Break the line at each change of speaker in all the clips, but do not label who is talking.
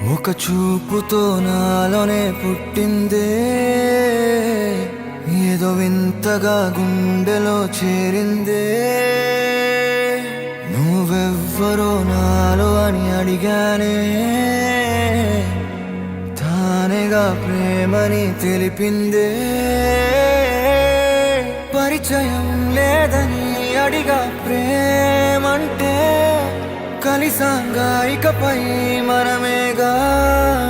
ఒక చూపుతో నాలోనే పుట్టిందే, ఏదో వింతగా గుండెలో చేరిందే. నువ్వెవ్వరో నాలో అని అడిగానే, తానేగా ప్రేమని తెలిపిందే. పరిచయం లేదని అడిగా ప్రేమంటే, కలిసాంగా ఇకపై మనమేగా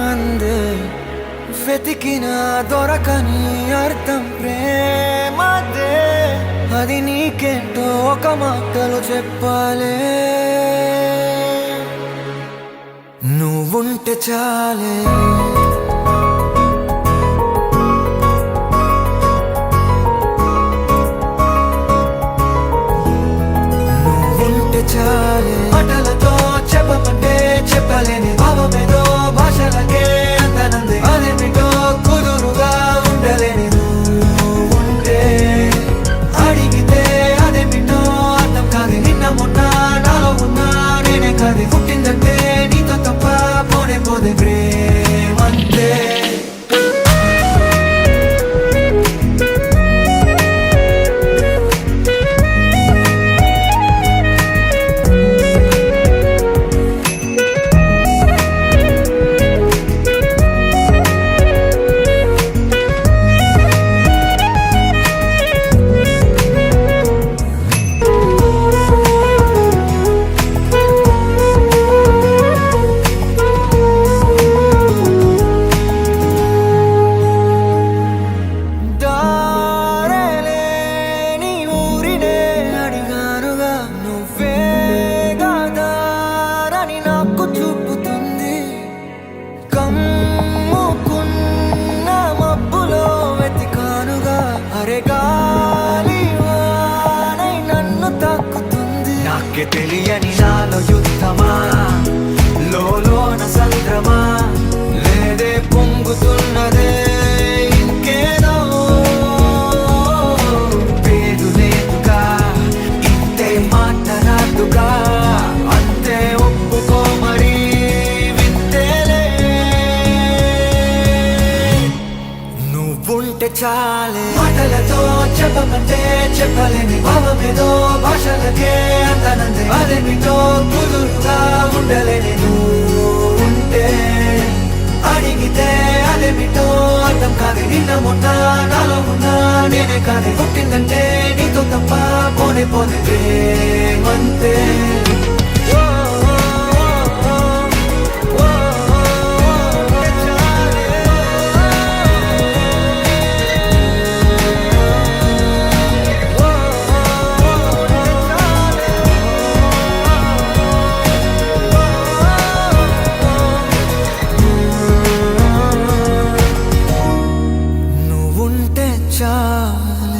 అందే. వెతికిన దొరకని అర్థం ప్రేమదే, అది నీకేంటో ఒక మాటలో చెప్పాలే. నువ్వుంటే చాలే, నువ్వుంటే చాలే. మాటలతో చెప్పమంటే చెప్పలేని భావమేదో భాషలకే అందనందే. అదేమిటో కుదురుగా ఉండలేని నువ్వుంటే, అడిగితే అదేమిటో అర్థం కాదు. నిన్న మొన్న నాలో ఉన్నా నేనే కాదు. పుట్టిందంటే నీతో తప్ప పోనే పోదే ప్రేమంతే. నాకే తెలియని నాలో యుద్ధమా, లోన సంద్రమా, లేదే పొంగుతున్నదే ఇంకేదో. పేరు లేదుగా, ఇంతే మాట్లాడుగా, అంతే ఒప్పుకో మరి వింతేలే. నువ్వుంటే చాలే. మాటలతో చెప్పమంటే చెప్పలేని భావమేదో భాషలకే అందనందే. అదేమిటో కుదురుగా ఉండలేని నువ్వుంటే, అడిగితే అదేమిటో అర్థం కాదు. నిన్న మొన్న నాలో ఉన్నా నేనే కాదు. పుట్టిందంటే నీతో తప్ప పోనే పోనే ప్రేమంతే. చాలే.